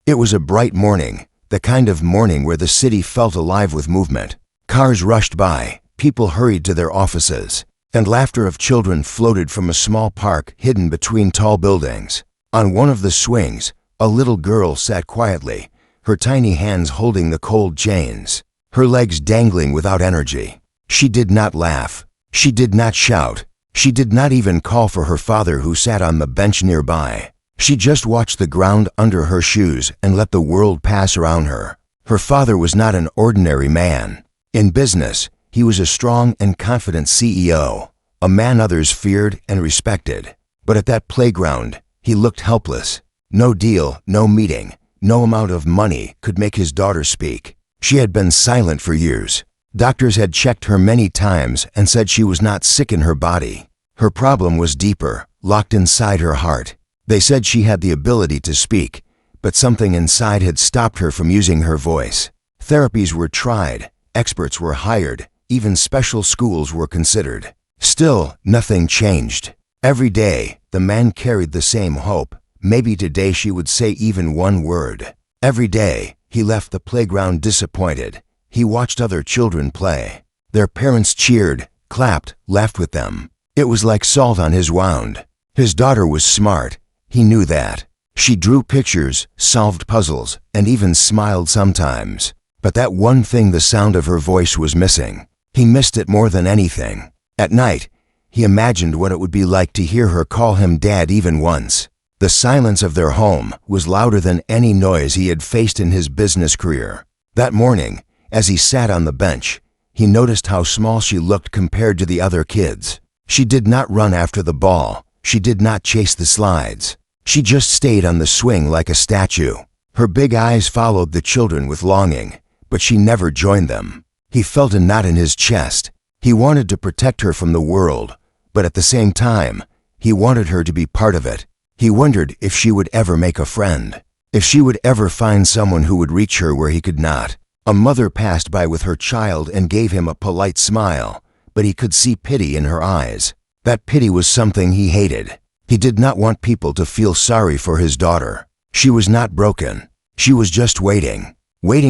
It was a bright morning, the kind of morning where the city felt alive with movement. Cars rushed by, people hurried to their offices, and laughter of children floated from a small park hidden between tall buildings. On one of the swings, a little girl sat quietly, her tiny hands holding the cold chains, her legs dangling without energy. She did not laugh. She did not shout. She did not even call for her father who sat on the bench nearby. She just watched the ground under her shoes and let the world pass around her. Her father was not an ordinary man. In business, he was a strong and confident CEO, a man others feared and respected. But at that playground, he looked helpless. No deal, no meeting, no amount of money could make his daughter speak. She had been silent for years. Doctors had checked her many times and said she was not sick in her body. Her problem was deeper, locked inside her heart. They said she had the ability to speak, but something inside had stopped her from using her voice. Therapies were tried, experts were hired, even special schools were considered. Still, nothing changed. Every day, the man carried the same hope. Maybe today she would say even one word. Every day, he left the playground disappointed. He watched other children play. Their parents cheered, clapped, laughed with them. It was like salt on his wound. His daughter was smart. He knew that. She drew pictures, solved puzzles, and even smiled sometimes. But that one thing, the sound of her voice, was missing. He missed it more than anything. At night, he imagined what it would be like to hear her call him Dad even once. The silence of their home was louder than any noise he had faced in his business career. That morning, as he sat on the bench, he noticed how small she looked compared to the other kids. She did not run after the ball. She did not chase the slides. She just stayed on the swing like a statue. Her big eyes followed the children with longing, but she never joined them. He felt a knot in his chest. He wanted to protect her from the world, but at the same time, he wanted her to be part of it. He wondered if she would ever make a friend, if she would ever find someone who would reach her where he could not. A mother passed by with her child and gave him a polite smile, but he could see pity in her eyes. That pity was something he hated. He did not want people to feel sorry for his daughter. She was not broken. She was just waiting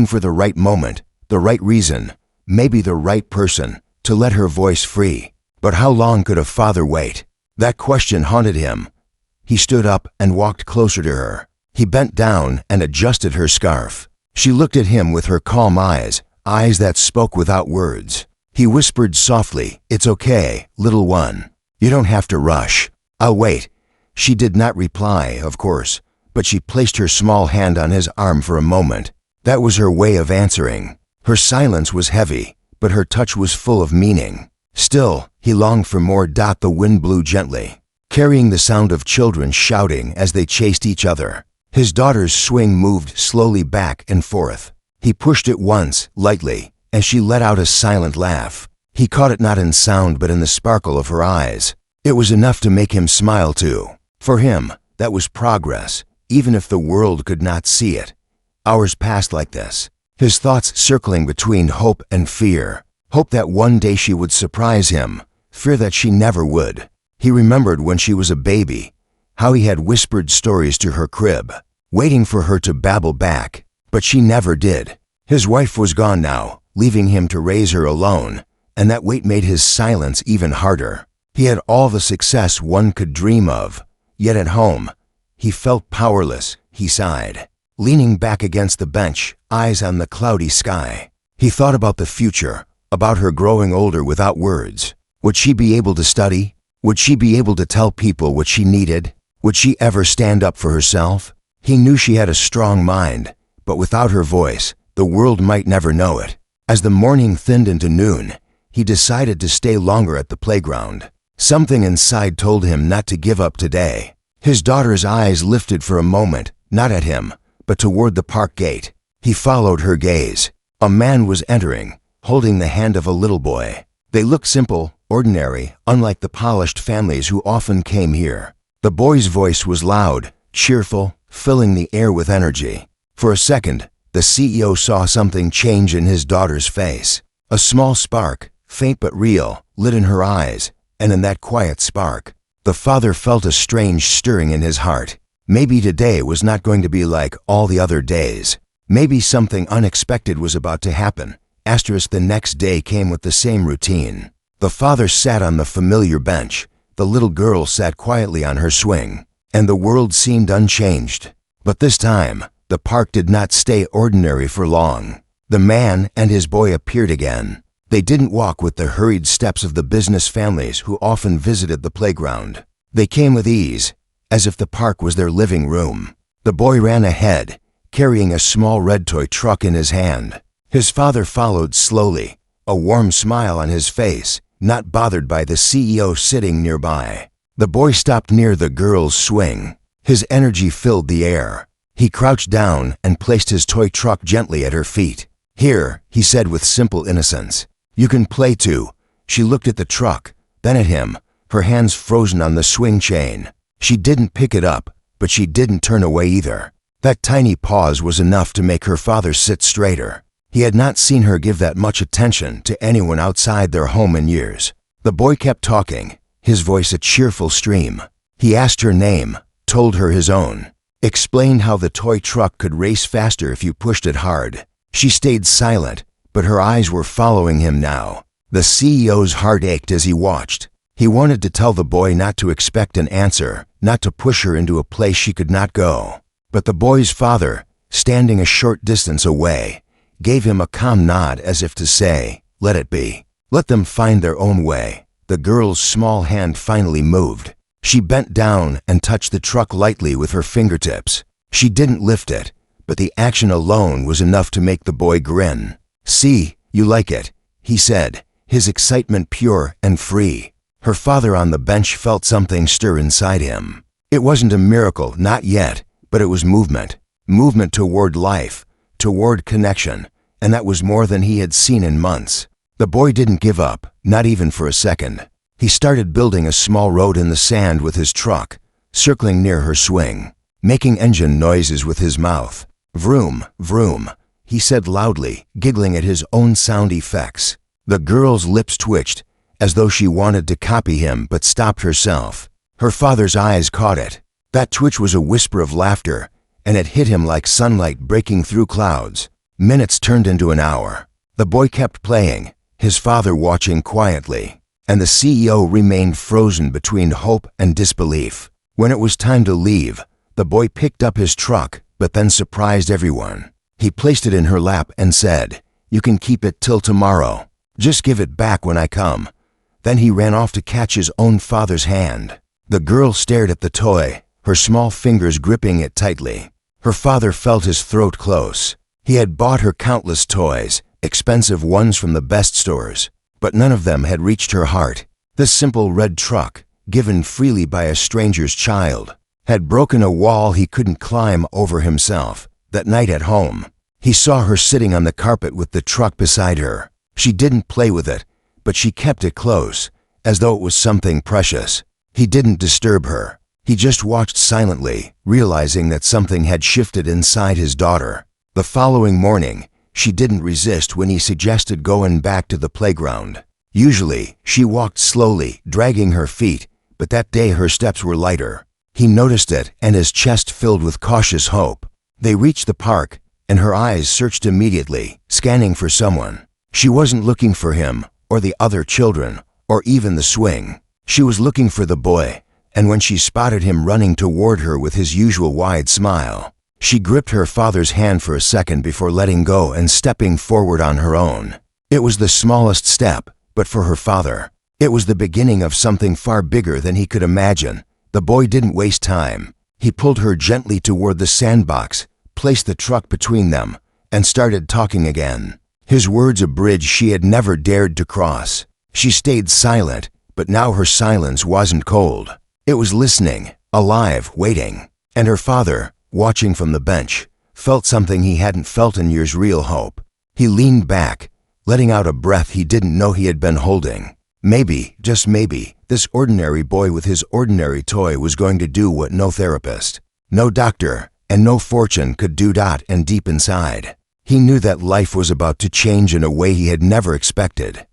for the right moment, the right reason, maybe the right person, to let her voice free. But how long could a father wait? That question haunted him. He stood up and walked closer to her. He bent down and adjusted her scarf. She looked at him with her calm eyes, eyes that spoke without words. He whispered softly, "It's okay, little one. You don't have to rush. I'll wait." She did not reply, of course, but she placed her small hand on his arm for a moment. That was her way of answering. Her silence was heavy, but her touch was full of meaning. Still, he longed for more. The wind blew gently, carrying the sound of children shouting as they chased each other. His daughter's swing moved slowly back and forth. He pushed it once, lightly, and she let out a silent laugh. He caught it not in sound but in the sparkle of her eyes. It was enough to make him smile too. For him, that was progress, even if the world could not see it. Hours passed like this, his thoughts circling between hope and fear. Hope that one day she would surprise him, fear that she never would. He remembered when she was a baby, how he had whispered stories to her crib, waiting for her to babble back, but she never did. His wife was gone now, leaving him to raise her alone, and that weight made his silence even harder. He had all the success one could dream of, yet at home, he felt powerless. He sighed, leaning back against the bench, eyes on the cloudy sky. He thought about the future, about her growing older without words. Would she be able to study? Would she be able to tell people what she needed? Would she ever stand up for herself? He knew she had a strong mind, but without her voice, the world might never know it. As the morning thinned into noon, he decided to stay longer at the playground. Something inside told him not to give up today. His daughter's eyes lifted for a moment, not at him, but toward the park gate. He followed her gaze. A man was entering, holding the hand of a little boy. They looked simple, ordinary, unlike the polished families who often came here. The boy's voice was loud, cheerful, filling the air with energy. For a second, the CEO saw something change in his daughter's face. A small spark, faint but real, lit in her eyes, and in that quiet spark, the father felt a strange stirring in his heart. Maybe today was not going to be like all the other days. Maybe something unexpected was about to happen. The next day came with the same routine. The father sat on the familiar bench. The little girl sat quietly on her swing. And the world seemed unchanged. But this time, the park did not stay ordinary for long. The man and his boy appeared again. They didn't walk with the hurried steps of the business families who often visited the playground. They came with ease, as if the park was their living room. The boy ran ahead, carrying a small red toy truck in his hand. His father followed slowly, a warm smile on his face, not bothered by the CEO sitting nearby. The boy stopped near the girl's swing. His energy filled the air. He crouched down and placed his toy truck gently at her feet. "Here," he said with simple innocence. "You can play too." She looked at the truck, then at him, her hands frozen on the swing chain. She didn't pick it up, but she didn't turn away either. That tiny pause was enough to make her father sit straighter. He had not seen her give that much attention to anyone outside their home in years. The boy kept talking, his voice a cheerful stream. He asked her name, told her his own, explained how the toy truck could race faster if you pushed it hard. She stayed silent, but her eyes were following him now. The CEO's heart ached as he watched. He wanted to tell the boy not to expect an answer, not to push her into a place she could not go. But the boy's father, standing a short distance away, gave him a calm nod as if to say, "Let it be. Let them find their own way." The girl's small hand finally moved. She bent down and touched the truck lightly with her fingertips. She didn't lift it, but the action alone was enough to make the boy grin. "See, you like it," he said, his excitement pure and free. Her father on the bench felt something stir inside him. It wasn't a miracle, not yet, but it was movement. Movement toward life, toward connection, and that was more than he had seen in months. The boy didn't give up, not even for a second. He started building a small road in the sand with his truck, circling near her swing, making engine noises with his mouth. "Vroom, vroom," he said loudly, giggling at his own sound effects. The girl's lips twitched, as though she wanted to copy him but stopped herself. Her father's eyes caught it. That twitch was a whisper of laughter, and it hit him like sunlight breaking through clouds. Minutes turned into an hour. The boy kept playing, his father watching quietly, and the CEO remained frozen between hope and disbelief. When it was time to leave, the boy picked up his truck, but then surprised everyone. He placed it in her lap and said, "You can keep it till tomorrow. Just give it back when I come." Then he ran off to catch his own father's hand. The girl stared at the toy, her small fingers gripping it tightly. Her father felt his throat close. He had bought her countless toys, expensive ones from the best stores, but none of them had reached her heart. This simple red truck, given freely by a stranger's child, had broken a wall he couldn't climb over himself. That night at home, he saw her sitting on the carpet with the truck beside her. She didn't play with it, but she kept it close, as though it was something precious. He didn't disturb her. He just watched silently, realizing that something had shifted inside his daughter. The following morning, she didn't resist when he suggested going back to the playground. Usually, she walked slowly, dragging her feet, but that day her steps were lighter. He noticed it, and his chest filled with cautious hope. They reached the park, and her eyes searched immediately, scanning for someone. She wasn't looking for him, or the other children, or even the swing. She was looking for the boy, and when she spotted him running toward her with his usual wide smile, she gripped her father's hand for a second before letting go and stepping forward on her own. It was the smallest step, but for her father, it was the beginning of something far bigger than he could imagine. The boy didn't waste time. He pulled her gently toward the sandbox, placed the truck between them, and started talking again. His words a bridge she had never dared to cross. She stayed silent, but now her silence wasn't cold. It was listening, alive, waiting. And her father, watching from the bench, felt something he hadn't felt in years: real hope. He leaned back, letting out a breath he didn't know he had been holding. Maybe, just maybe, this ordinary boy with his ordinary toy was going to do what no therapist, no doctor, and no fortune could do. And deep inside, he knew that life was about to change in a way he had never expected.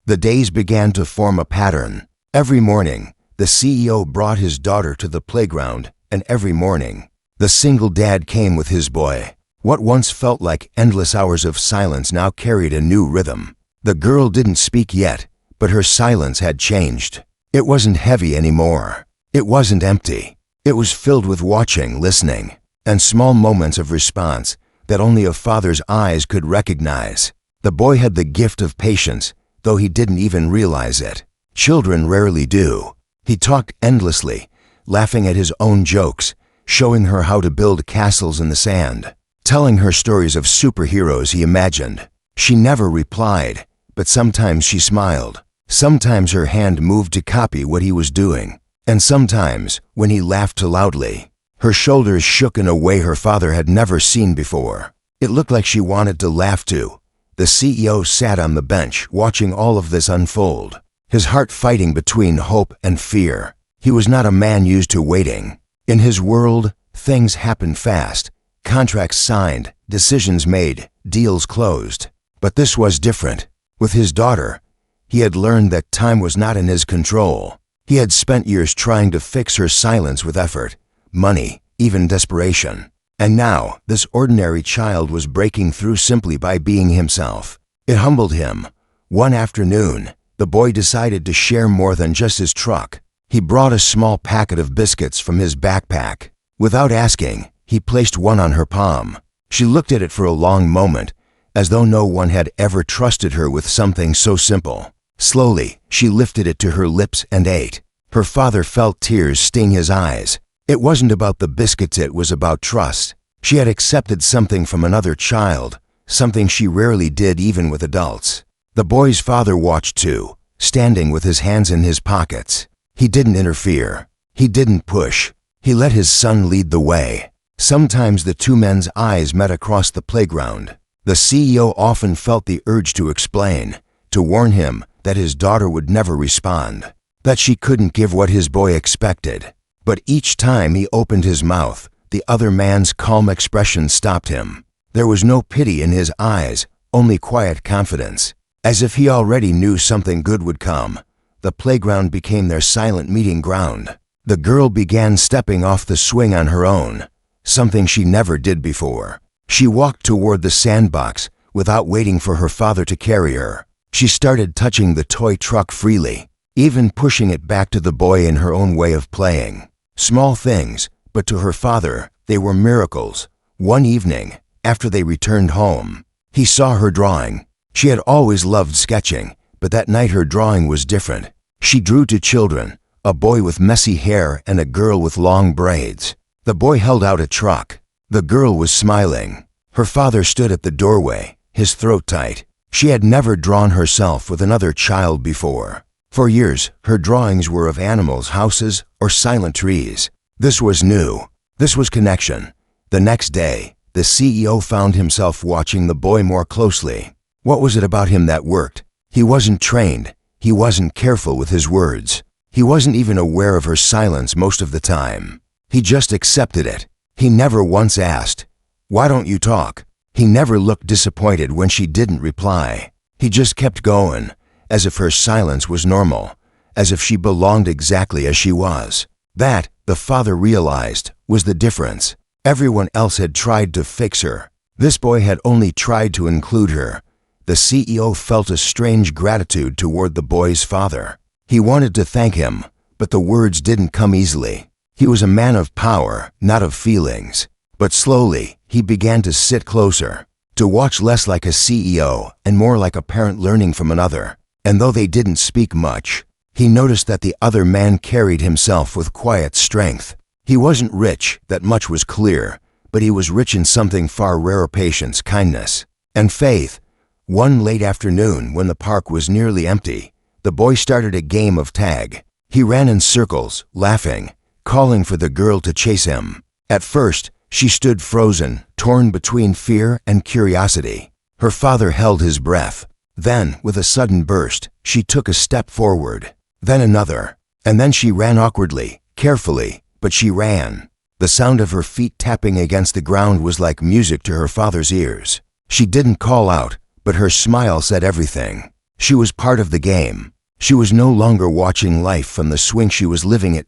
The days began to form a pattern. Every morning, the CEO brought his daughter to the playground, and every morning, the single dad came with his boy. What once felt like endless hours of silence now carried a new rhythm. The girl didn't speak yet, but her silence had changed. It wasn't heavy anymore. It wasn't empty. It was filled with watching, listening, and small moments of response that only a father's eyes could recognize. The boy had the gift of patience, though he didn't even realize it. Children rarely do. He talked endlessly, laughing at his own jokes, showing her how to build castles in the sand, telling her stories of superheroes he imagined. She never replied, but sometimes she smiled. Sometimes her hand moved to copy what he was doing, and sometimes, when he laughed too loudly, her shoulders shook in a way her father had never seen before. It looked like she wanted to laugh too. The CEO sat on the bench, watching all of this unfold, his heart fighting between hope and fear. He was not a man used to waiting. In his world, things happened fast. Contracts signed, decisions made, deals closed. But this was different. With his daughter, he had learned that time was not in his control. He had spent years trying to fix her silence with effort, money, even desperation. And now, this ordinary child was breaking through simply by being himself. It humbled him. One afternoon, the boy decided to share more than just his truck. He brought a small packet of biscuits from his backpack. Without asking, he placed one on her palm. She looked at it for a long moment, as though no one had ever trusted her with something so simple. Slowly, she lifted it to her lips and ate. Her father felt tears sting his eyes. It wasn't about the biscuits, it was about trust. She had accepted something from another child, something she rarely did even with adults. The boy's father watched too, standing with his hands in his pockets. He didn't interfere. He didn't push. He let his son lead the way. Sometimes the two men's eyes met across the playground. The CEO often felt the urge to explain, to warn him that his daughter would never respond, that she couldn't give what his boy expected. But each time he opened his mouth, the other man's calm expression stopped him. There was no pity in his eyes, only quiet confidence. As if he already knew something good would come, the playground became their silent meeting ground. The girl began stepping off the swing on her own, something she never did before. She walked toward the sandbox without waiting for her father to carry her. She started touching the toy truck freely, even pushing it back to the boy in her own way of playing. Small things, but to her father, they were miracles. One evening, after they returned home, he saw her drawing. She had always loved sketching, but that night her drawing was different. She drew two children, a boy with messy hair and a girl with long braids. The boy held out a truck. The girl was smiling. Her father stood at the doorway, his throat tight. She had never drawn herself with another child before. For years, her drawings were of animals, houses, or silent trees. This was new. This was connection. The next day, the CEO found himself watching the boy more closely. What was it about him that worked? He wasn't trained. He wasn't careful with his words. He wasn't even aware of her silence most of the time. He just accepted it. He never once asked, "Why don't you talk?" He never looked disappointed when she didn't reply. He just kept going, as if her silence was normal, as if she belonged exactly as she was. That, the father realized, was the difference. Everyone else had tried to fix her. This boy had only tried to include her. The CEO felt a strange gratitude toward the boy's father. He wanted to thank him, but the words didn't come easily. He was a man of power, not of feelings. But slowly, he began to sit closer, to watch less like a CEO and more like a parent learning from another. And though they didn't speak much, he noticed that the other man carried himself with quiet strength. He wasn't rich, that much was clear, but he was rich in something far rarer: patience, kindness, and faith. One late afternoon, when the park was nearly empty, the boy started a game of tag. He ran in circles, laughing, calling for the girl to chase him. At first, she stood frozen, torn between fear and curiosity. Her father held his breath. Then, with a sudden burst, she took a step forward, then another, and then she ran awkwardly, carefully, but she ran. The sound of her feet tapping against the ground was like music to her father's ears. She didn't call out, but her smile said everything. She was part of the game. She was no longer watching life from the swing, she was living it.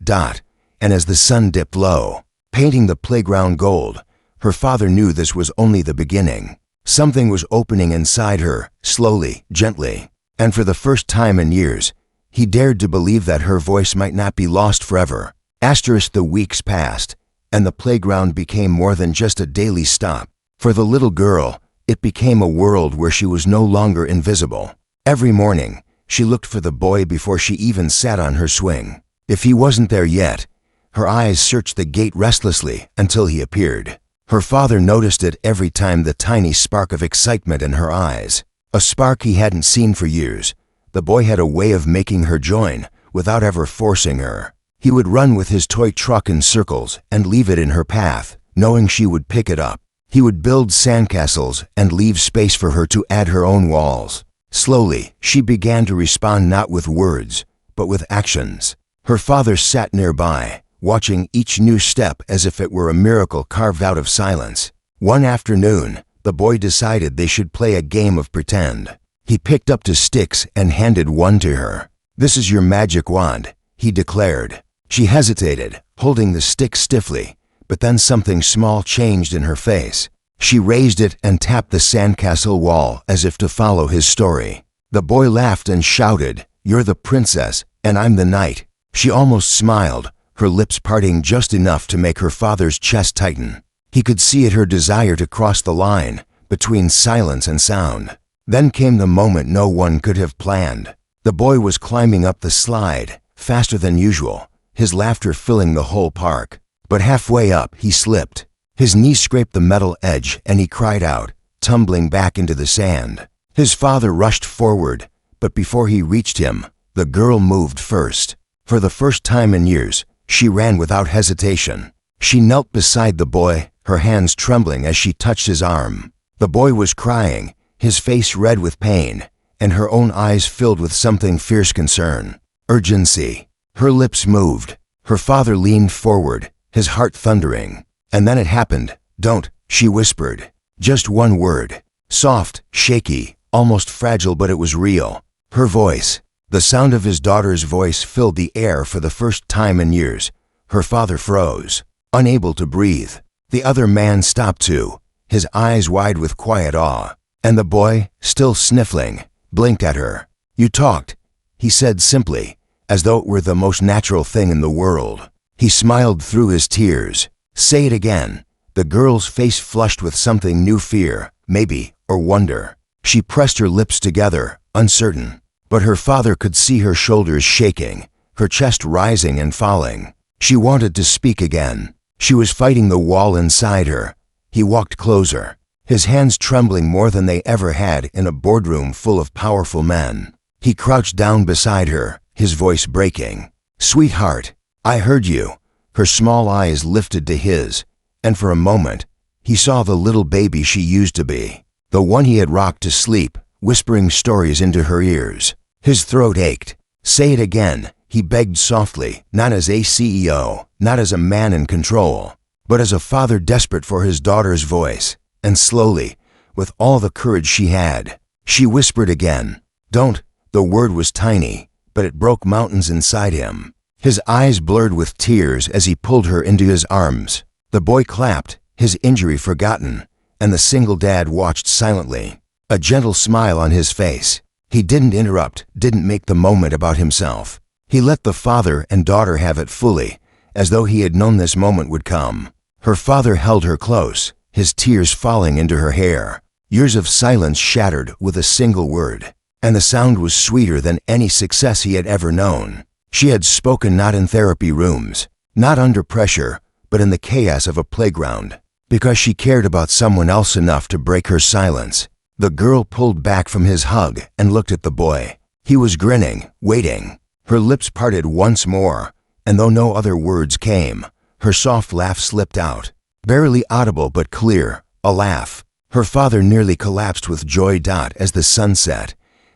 And as the sun dipped low, painting the playground gold. Her father knew this was only the beginning. Something was opening inside her, slowly, gently. And for the first time in years, he dared to believe that her voice might not be lost forever. The weeks passed, and the playground became more than just a daily stop. For the little girl, it became a world where she was no longer invisible. Every morning, she looked for the boy before she even sat on her swing. If he wasn't there yet, her eyes searched the gate restlessly until he appeared. Her father noticed it every time, the tiny spark of excitement in her eyes. A spark he hadn't seen for years. The boy had a way of making her join without ever forcing her. He would run with his toy truck in circles and leave it in her path, knowing she would pick it up. He would build sandcastles and leave space for her to add her own walls. Slowly, she began to respond not with words, but with actions. Her father sat nearby, watching each new step as if it were a miracle carved out of silence. One afternoon, the boy decided they should play a game of pretend. He picked up 2 sticks and handed one to her. "This is your magic wand," he declared. She hesitated, holding the stick stiffly, but then something small changed in her face. She raised it and tapped the sandcastle wall as if to follow his story. The boy laughed and shouted, "You're the princess, and I'm the knight." She almost smiled, her lips parting just enough to make her father's chest tighten. He could see it, her desire to cross the line between silence and sound. Then came the moment no one could have planned. The boy was climbing up the slide, faster than usual, his laughter filling the whole park. But halfway up, he slipped. His knee scraped the metal edge and he cried out, tumbling back into the sand. His father rushed forward, but before he reached him, the girl moved first. For the first time in years, she ran without hesitation. She knelt beside the boy, her hands trembling as she touched his arm. The boy was crying, his face red with pain, and her own eyes filled with something fierce concern. Urgency. Her lips moved. Her father leaned forward, his heart thundering. And then it happened. "Don't," she whispered. Just one word. Soft, shaky, almost fragile, but it was real. Her voice. The sound of his daughter's voice filled the air for the first time in years. Her father froze, unable to breathe. The other man stopped too, his eyes wide with quiet awe. And the boy, still sniffling, blinked at her. "You talked," he said simply, as though it were the most natural thing in the world. He smiled through his tears. "Say it again." The girl's face flushed with something new, fear, maybe, or wonder. She pressed her lips together, uncertain. But her father could see her shoulders shaking, her chest rising and falling. She wanted to speak again. She was fighting the wall inside her. He walked closer, his hands trembling more than they ever had in a boardroom full of powerful men. He crouched down beside her, his voice breaking. "Sweetheart, I heard you." Her small eyes lifted to his, and for a moment, he saw the little baby she used to be, the one he had rocked to sleep, whispering stories into her ears. His throat ached. "Say it again," he begged softly, not as a CEO, not as a man in control, but as a father desperate for his daughter's voice. And slowly, with all the courage she had, she whispered again. "Don't." The word was tiny, but it broke mountains inside him. His eyes blurred with tears as he pulled her into his arms. The boy clapped, his injury forgotten, and the single dad watched silently, a gentle smile on his face. He didn't interrupt, didn't make the moment about himself. He let the father and daughter have it fully, as though he had known this moment would come. Her father held her close, his tears falling into her hair. Years of silence shattered with a single word, and the sound was sweeter than any success he had ever known. She had spoken not in therapy rooms, not under pressure, but in the chaos of a playground, because she cared about someone else enough to break her silence. The girl pulled back from his hug and looked at the boy. He was grinning, waiting. Her lips parted once more, and though no other words came, her soft laugh slipped out, barely audible but clear, a laugh. Her father nearly collapsed with joy. As the sun set,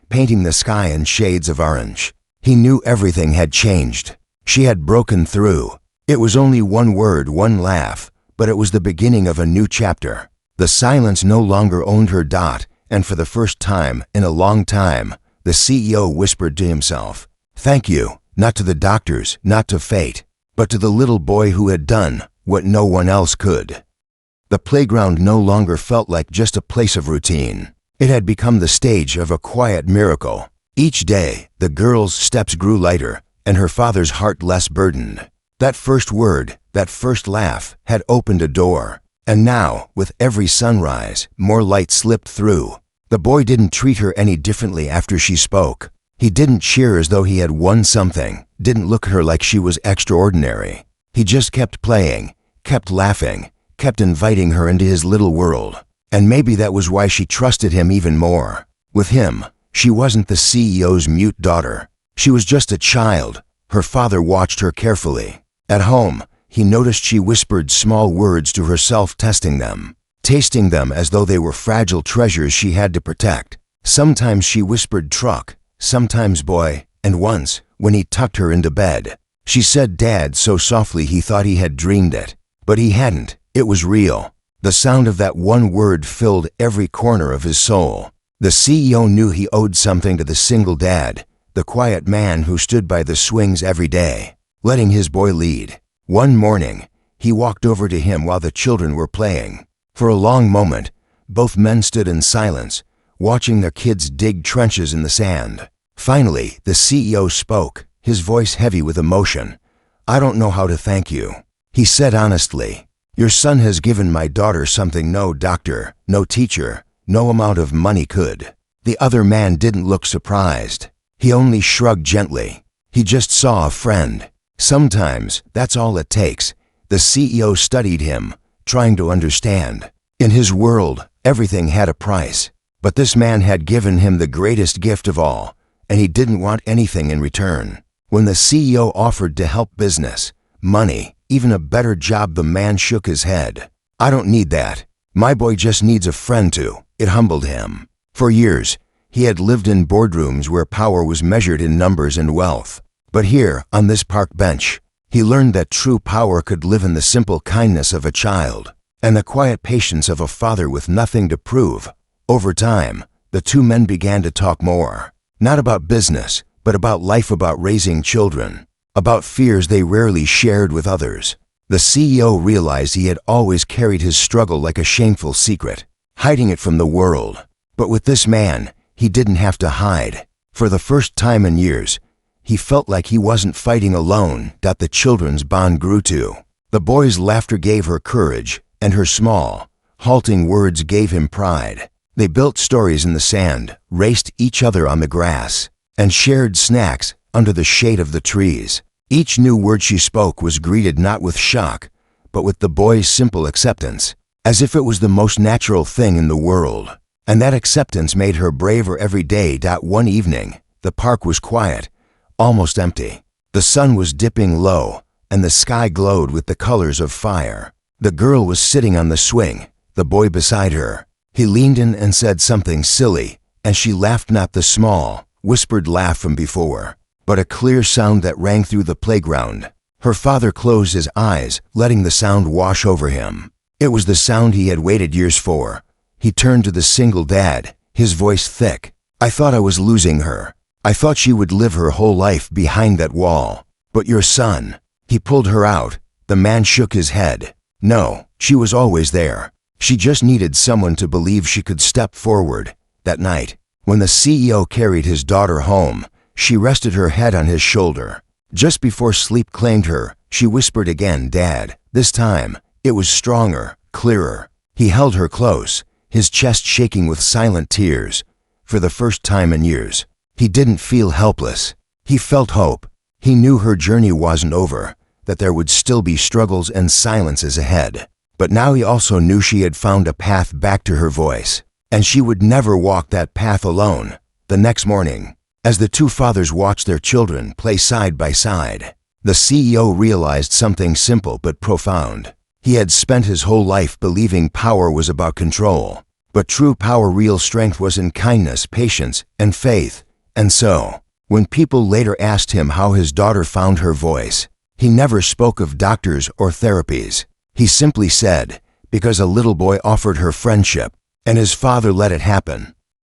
painting the sky in shades of orange. He knew everything had changed. She had broken through. It was only one word, one laugh, but it was the beginning of a new chapter. The silence no longer owned her. And for the first time in a long time, the CEO whispered to himself, "Thank you," not to the doctors, not to fate, but to the little boy who had done what no one else could. The playground no longer felt like just a place of routine. It had become the stage of a quiet miracle. Each day, the girl's steps grew lighter and her father's heart less burdened. That first word, that first laugh, had opened a door. And now, with every sunrise, more light slipped through. The boy didn't treat her any differently after she spoke. He didn't cheer as though he had won something, didn't look at her like she was extraordinary. He just kept playing, kept laughing, kept inviting her into his little world. And maybe that was why she trusted him even more. With him, she wasn't the CEO's mute daughter. She was just a child. Her father watched her carefully. At home, he noticed she whispered small words to herself, testing them, tasting them as though they were fragile treasures she had to protect. Sometimes she whispered truck, sometimes boy, and once, when he tucked her into bed, she said dad so softly he thought he had dreamed it. But he hadn't. It was real. The sound of that one word filled every corner of his soul. The CEO knew he owed something to the single dad, the quiet man who stood by the swings every day, letting his boy lead. One morning, he walked over to him while the children were playing. For a long moment, both men stood in silence, watching their kids dig trenches in the sand. Finally, the CEO spoke, his voice heavy with emotion. "I don't know how to thank you," he said honestly. "Your son has given my daughter something no doctor, no teacher, no amount of money could." The other man didn't look surprised. He only shrugged gently. He just saw a friend. Sometimes that's all it takes. The CEO studied him, trying to understand. In his world, everything had a price. But this man had given him the greatest gift of all, and he didn't want anything in return. When the CEO offered to help business, money, even a better job, the man shook his head. "I don't need that. My boy just needs a friend to." It humbled him. For years, he had lived in boardrooms where power was measured in numbers and wealth. But here, on this park bench, he learned that true power could live in the simple kindness of a child and the quiet patience of a father with nothing to prove. Over time, the two men began to talk more, not about business, but about life, about raising children, about fears they rarely shared with others. The CEO realized he had always carried his struggle like a shameful secret, hiding it from the world. But with this man, he didn't have to hide. For the first time in years, he felt like he wasn't fighting alone. The children's bond grew too. The boy's laughter gave her courage, and her small, halting words gave him pride. They built stories in the sand, raced each other on the grass, and shared snacks under the shade of the trees. Each new word she spoke was greeted not with shock, but with the boy's simple acceptance, as if it was the most natural thing in the world. And that acceptance made her braver every day. One evening, the park was quiet, almost empty. The sun was dipping low, and the sky glowed with the colors of fire. The girl was sitting on the swing, the boy beside her. He leaned in and said something silly, and she laughed, not the small, whispered laugh from before, but a clear sound that rang through the playground. Her father closed his eyes, letting the sound wash over him. It was the sound he had waited years for. He turned to the single dad, his voice thick. "I thought I was losing her. I thought she would live her whole life behind that wall. But your son," he pulled her out. The man shook his head. "No, she was always there. She just needed someone to believe she could step forward." That night, when the CEO carried his daughter home, she rested her head on his shoulder. Just before sleep claimed her, she whispered again, "Dad." This time, it was stronger, clearer. He held her close, his chest shaking with silent tears. For the first time in years, he didn't feel helpless. He felt hope. He knew her journey wasn't over, that there would still be struggles and silences ahead. But now he also knew she had found a path back to her voice, and she would never walk that path alone. The next morning, as the two fathers watched their children play side by side, the CEO realized something simple but profound. He had spent his whole life believing power was about control, but true power, real strength, was in kindness, patience, and faith. And so, when people later asked him how his daughter found her voice, he never spoke of doctors or therapies. He simply said, because a little boy offered her friendship, and his father let it happen.